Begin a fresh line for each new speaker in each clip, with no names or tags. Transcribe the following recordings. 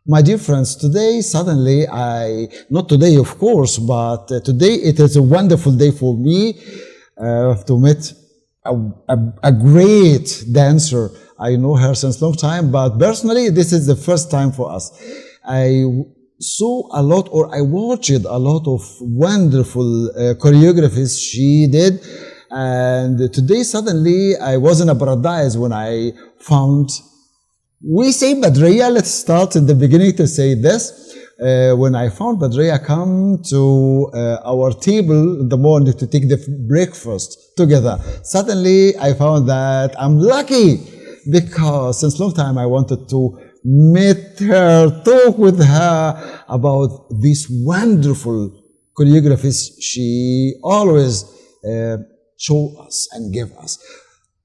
My dear friends, today suddenly not today of course, but today it is a wonderful day for me to meet a great dancer. I know her since long time, but personally this is the first time for us. I saw a lot, or I watched a lot of wonderful choreographies she did, and today suddenly I was in a paradise when I found, we say Badria, let's start in the beginning to say this. When I found Badria come to our table in the morning to take the breakfast together, suddenly I found that I'm lucky, because since long time I wanted to meet her, talk with her about these wonderful choreographies she always show us and give us.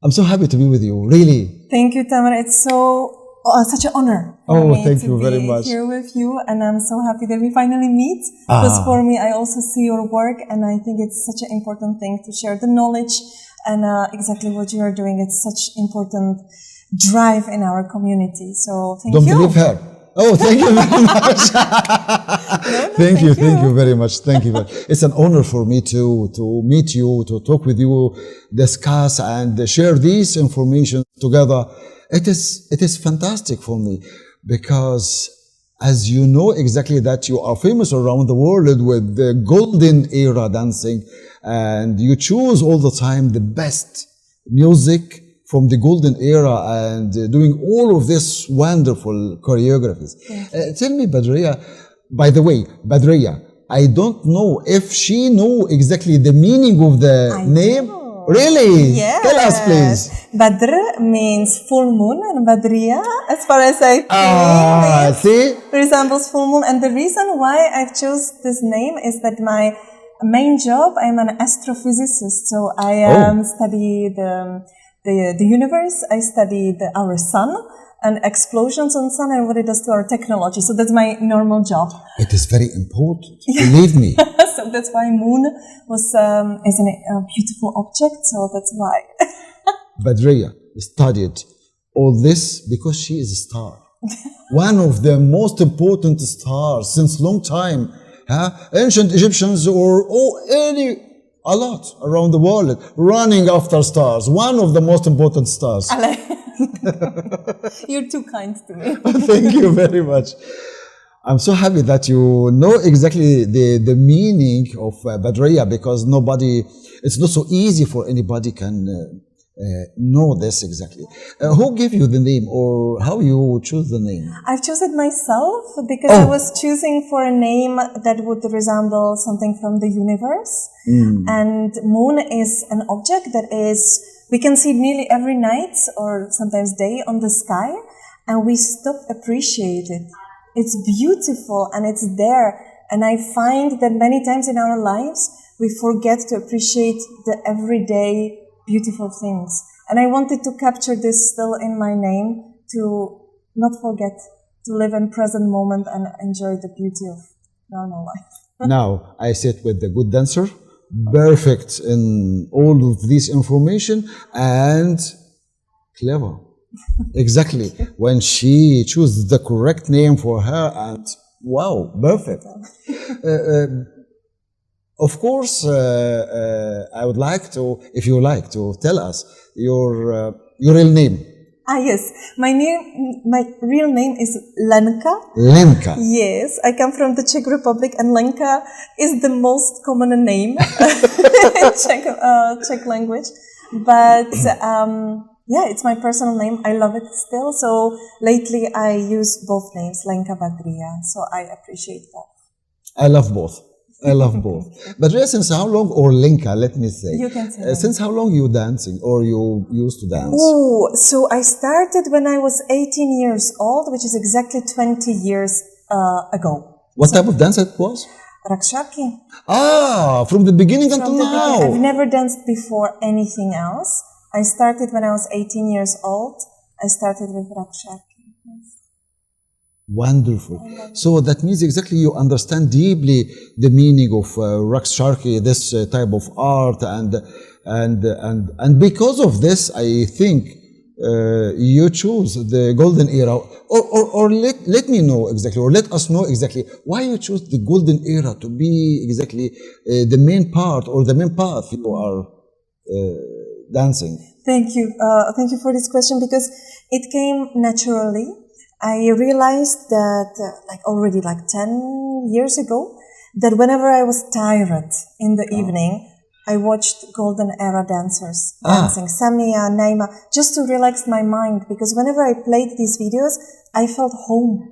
I'm so happy to be with you, really.
Thank you, Tamar. It's such an honor for me
thank
to
you very
be
much.
here with you, and I'm so happy that we finally meet. Because for me, I also see your work, and I think it's such an important thing to share the knowledge and exactly what you are doing. It's such important drive in our community. So thank you.
Don't believe her. Oh, thank you very much. Thank you very much. Thank you. It's an honor for me to meet you, to talk with you, discuss and share this information together. It is fantastic for me, because as you know exactly that you are famous around the world with the golden era dancing, and you choose all the time the best music from the golden era and doing all of this wonderful choreographies. Tell me, Badria, by the way, Badria, I don't know if she know exactly the meaning of the name. Really?
Yes.
Tell us, please.
Badr means full moon, and Badriya, as far as I think,
see?
resembles full moon. And the reason why I've chose this name is that my main job, I'm an astrophysicist, so I study the universe. I study our sun and explosions on sun and what it does to our technology. So that's my normal job.
It is very important, believe me.
So that's why moon was is a beautiful object. So that's why.
Badria studied all this because she is a star. One of the most important stars since long time. Ancient Egyptians or a lot around the world running after stars. One of the most important stars.
You're too kind to me.
Thank you very much. I'm so happy that you know exactly the meaning of Badria, because it's not so easy for anybody can know this exactly. Who gave you the name, or how you choose the name?
I've chosen myself because I was choosing for a name that would resemble something from the universe. And moon is an object that we can see nearly every night or sometimes day on the sky, and we stop appreciate it. It's beautiful and it's there. And I find that many times in our lives, we forget to appreciate the everyday beautiful things. And I wanted to capture this still in my name, to not forget to live in present moment and enjoy the beauty of normal life.
Now, I sit with the good dancer, perfect in all of this information, and clever. Exactly. When she chooses the correct name for her, and wow, perfect. Of course, I would like to, if you like, to tell us your real name.
Yes. My real name is Lenka.
Lenka.
Yes. I come from the Czech Republic, and Lenka is the most common name in Czech language. But yeah, it's my personal name. I love it still. So lately I use both names, Lenka Badriyah. So I appreciate both.
I love both. I love both. But since how long, or Lenka, let me say.
You can say
since how long you dancing, or you used to dance?
Oh, so I started when I was 18 years old, which is exactly 20 years ago.
What type of dance it was?
Rakshaki.
From the beginning until now.
I've never danced before anything else. I started when I was 18 years old. I started with Rakshaki. Yes.
Wonderful. So that means exactly you understand deeply the meaning of Rakshaki, this type of art, and because of this, I think you choose the golden era, or let me know exactly, or let us know exactly why you choose the golden era to be exactly the main part or the main path you are dancing.
Thank you. Thank you for this question, because it came naturally. I realized that already 10 years ago, that whenever I was tired in the evening, I watched golden era dancers dancing, Samia, Naima, just to relax my mind, because whenever I played these videos, I felt home.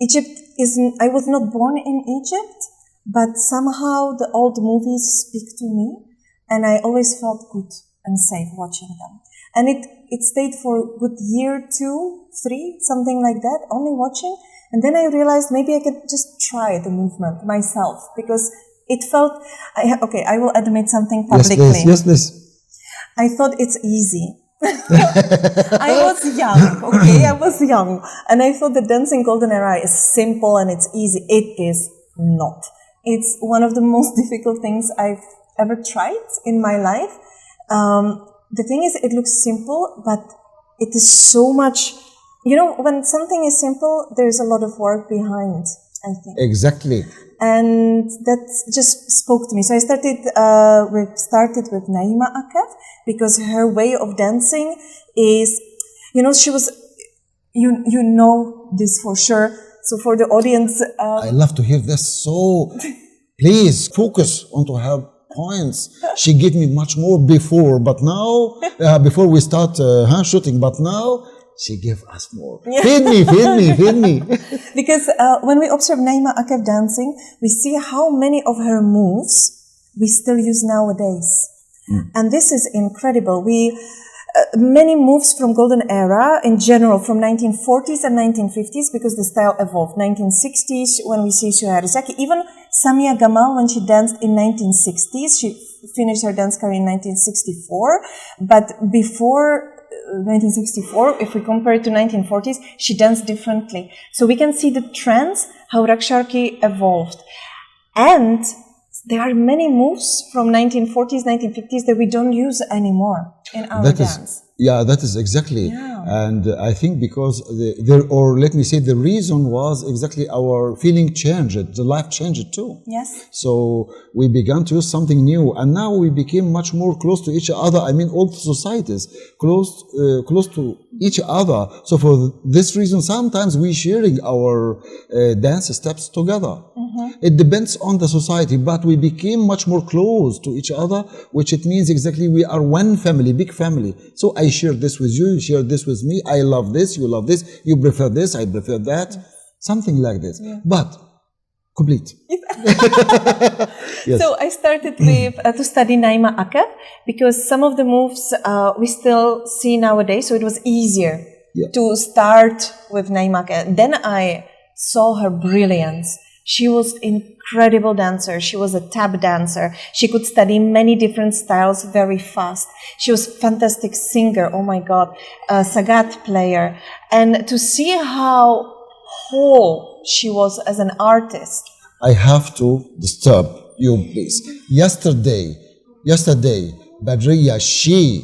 I was not born in Egypt, but somehow the old movies speak to me, and I always felt good and safe watching them. And it stayed for a good year, 2, 3, something like that, only watching. And then I realized maybe I could just try the movement myself, because it felt, I will admit something publicly.
Yes, please.
I thought it's easy. I was young, and I thought the dancing golden era is simple and it's easy. It is not. It's one of the most difficult things I've ever tried in my life. The thing is, it looks simple, but it is so much, when something is simple, there's a lot of work behind, I think.
Exactly.
And that just spoke to me. So I started with Naima Akaf, because her way of dancing is, she was, you know this for sure. So for the audience,
I love to hear this. So please focus onto her points. She gave me much more before, but now, before we start shooting, but now she gave us more. Feed me.
Because when we observe Naima Akaf dancing, we see how many of her moves we still use nowadays. And this is incredible. Many moves from golden era in general, from 1940s and 1950s, because the style evolved. 1960s, when we see Shuharazaki, even Samia Gamal, when she danced in 1960s, she finished her dance career in 1964. But before 1964, if we compare it to 1940s, she danced differently. So we can see the trends, how Raksharki evolved. And there are many moves from 1940s, 1950s that we don't use anymore in our dance.
That is exactly.
Yeah.
And I think because the reason was exactly our feeling changed, the life changed too.
Yes.
So we began to use something new, and now we became much more close to each other. I mean, all societies close to each other. So for this reason, sometimes we sharing our dance steps together. It depends on the society, but we became much more close to each other, which it means exactly we are one family, big family. So I share this with you, you share this with me. I love this, you love this, you prefer this, I prefer that. Something like this. Yeah. But complete. Yes.
So I started with to study Naima Akaf, because some of the moves we still see nowadays, so it was easier to start with Naima Akaf. Then I saw her brilliance. She was incredible dancer. She was a tap dancer. She could study many different styles very fast. She was fantastic singer. Oh my God. Sagat player. And to see how whole she was as an artist.
I have to disturb you, please. Yesterday, Badria, she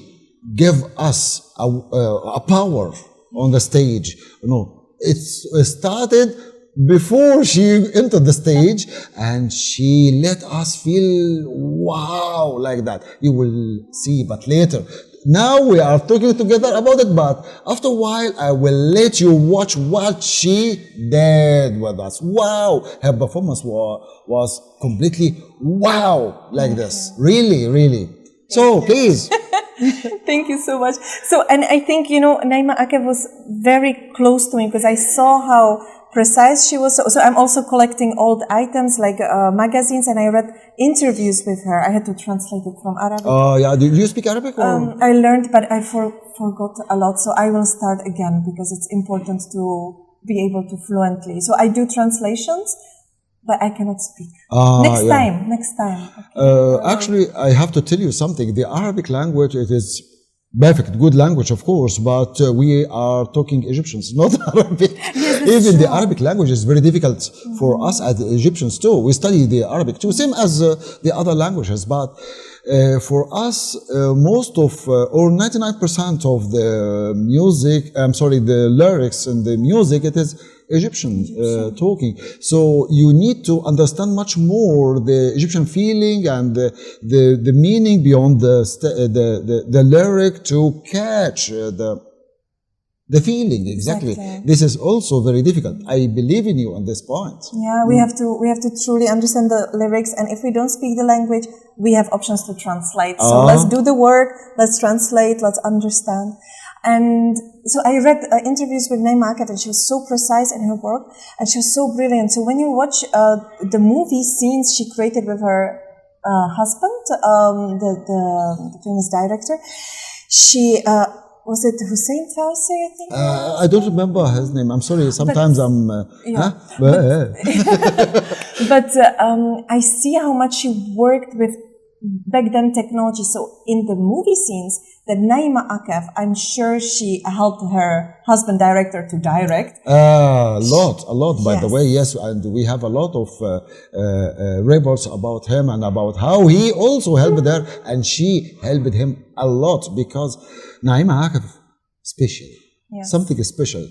gave us a power on the stage. It started before she entered the stage, and she let us feel wow like that. You will see, but later. Now we are talking together about it, but after a while I will let you watch what she did with us. Wow, her performance was completely wow like this. Really. So please.
Thank you so much. So, and I think, Naima Akaf was very close to me, because I saw how precise she was. So I'm also collecting old items like magazines, and I read interviews with her. I had to translate it from Arabic.
Oh, yeah. Do you speak Arabic? Or?
I learned, but I forgot a lot. So I will start again, because it's important to be able to fluently. So I do translations, but I cannot speak. Next time. Okay.
Actually, I have to tell you something. The Arabic language, it is perfect, good language, of course, but we are talking Egyptians, not Arabic.
Yes,
even the Arabic language is very difficult for us as Egyptians too. We study the Arabic too, same as the other languages, but For us, most of, or 99% of the music, the lyrics and the music, it is Egyptian talking. So you need to understand much more the Egyptian feeling and the meaning beyond the lyric to catch the feeling. Exactly. This is also very difficult. I believe in you on this point.
Yeah, we have to truly understand the lyrics, and if we don't speak the language, we have options to translate. So let's do the work, let's translate, let's understand. And so I read interviews with Naima Akaf, and she was so precise in her work, and she was so brilliant. So when you watch the movie scenes she created with her husband, the famous director, she was it Hussein Fawzi, I think?
I don't remember his name. I'm sorry. Sometimes
But I see how much she worked with back then technology. So in the movie scenes, that Naima Akaf, I'm sure she helped her husband director to direct.
A lot, by the way, yes. And we have a lot of reports about him and about how he also helped her and she helped him a lot, because Naima Akaf, special. Something special.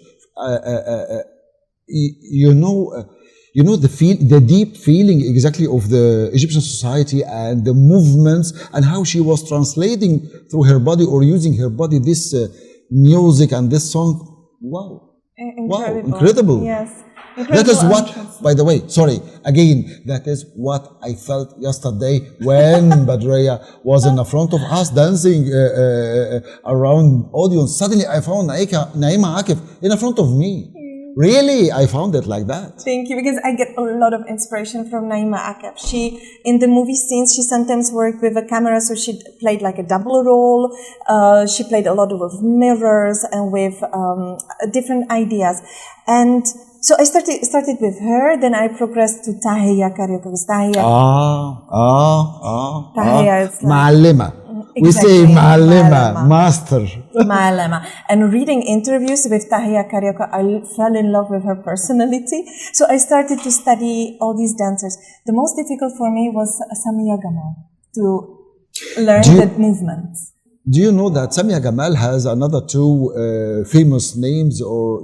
You know the deep feeling exactly of the Egyptian society and the movements and how she was translating through her body or using her body this music and this song. Wow. Incredible.
Yes.
That is what, by the way, that is what I felt yesterday when Badria was in the front of us dancing around audience. Suddenly I found Naima Akaf in the front of me. Really, I found it like that.
Thank you, because I get a lot of inspiration from Naima Akaf. She, in the movie scenes, she sometimes worked with a camera, so she played like a double role. She played a lot with mirrors and with different ideas. And so I started with her, then I progressed to Tahiyya Choreographic. Tahiyya is like...
Ma'allima. We say Ma'allima, master.
Ma'allima. And reading interviews with Tahiyya Choreographic, I fell in love with her personality. So I started to study all these dancers. The most difficult for me was Samia Gamal, to learn the movements.
Do you know that Samia Gamal has another two famous names, or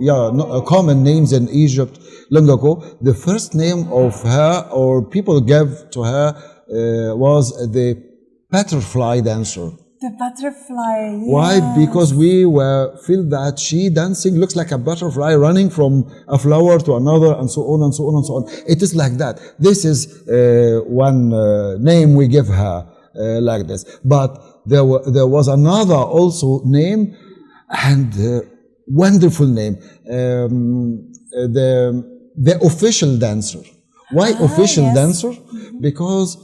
common names in Egypt long ago? The first name of her, or people gave to her, was the butterfly dancer.
The butterfly.
Why? Because we feel that she dancing looks like a butterfly running from a flower to another, and so on and so on and so on. It is like that. This is one name we give her like this. But there was another also name, and wonderful name, the official dancer. Why official dancer? Because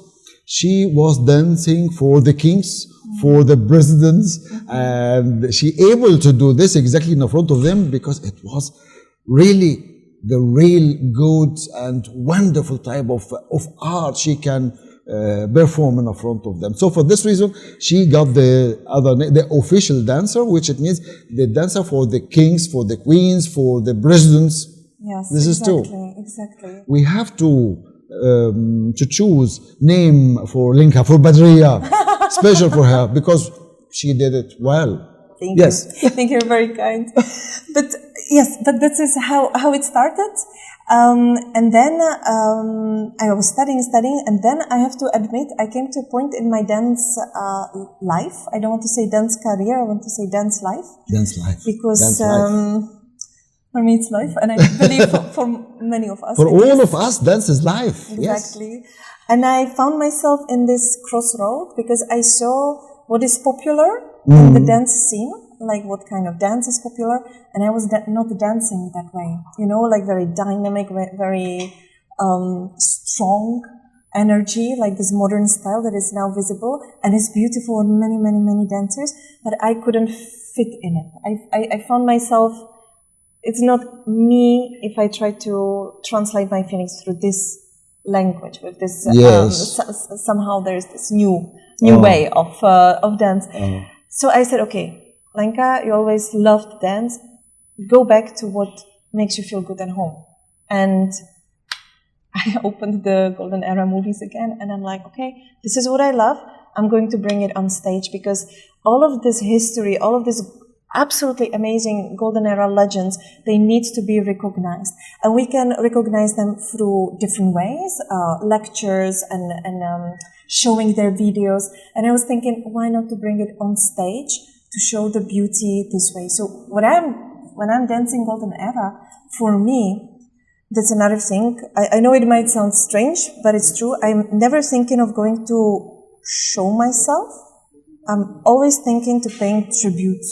she was dancing for the kings, for the presidents, and she able to do this exactly in the front of them, because it was really the real good and wonderful type of art she can perform in the front of them. So for this reason, she got the other name, the official dancer, which it means the dancer for the kings, for the queens, for the presidents.
Yes,
this is true.
Exactly.
We have to choose name for Lenka, for Badriyah, special for her, because she did it well.
Thank you. Thank you, very kind. But this is how it started. And then I was studying, and then I have to admit I came to a point in my dance life. I don't want to say dance career, I want to say dance life.
Dance life.
Because
dance life.
For me it's life, and I believe for many of us.
For all of us, dance is life.
Exactly. Yes. And I found myself in this crossroad because I saw what is popular in the dance scene, like what kind of dance is popular, and I was not dancing that way, like very dynamic, very strong energy, like this modern style that is now visible and is beautiful in many, many, many dancers, but I couldn't fit in it. I found myself, it's not me if I try to translate my feelings through this language with this, somehow there's this new way of dance. So I said, okay, Lenka, you always loved dance. Go back to what makes you feel good at home. And I opened the Golden Era movies again, and I'm like, okay, this is what I love. I'm going to bring it on stage because all of this history, all of this absolutely amazing golden era legends, they need to be recognized. And we can recognize them through different ways, lectures and showing their videos. And I was thinking, why not to bring it on stage to show the beauty this way? So when I'm dancing golden era, for me, that's another thing. I know it might sound strange, but it's true. I'm never thinking of going to show myself. I'm always thinking to paying tribute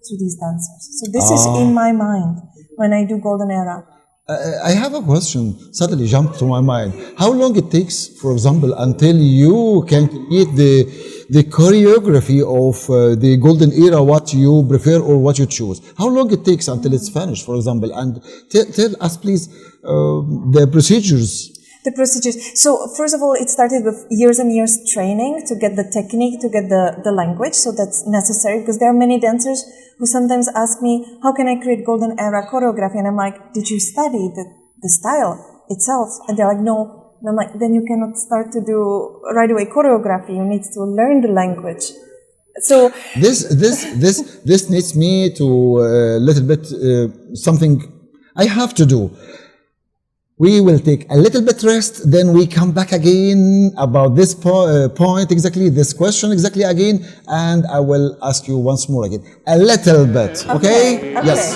to these dancers. So this is in my mind when I do golden era.
I have a question suddenly jumped to my mind. How long it takes, for example, until you can create the choreography of the golden era, what you prefer or what you choose? How long it takes until it's finished, for example? And tell us, please, the procedures.
The procedures. So first of all, it started with years and years training to get the technique, to get the language. So that's necessary because there are many dancers who sometimes ask me, how can I create golden era choreography? And I'm like, did you study the style itself? And they're like, no. And I'm like, then you cannot start to do right away choreography. You need to learn the language. So
this needs me to a little bit something I have to do. We will take a little bit rest, then we come back again about this point exactly, this question exactly again, and I will ask you once more again. A little bit, okay? Yes.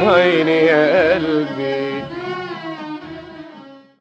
عيني يا قلبي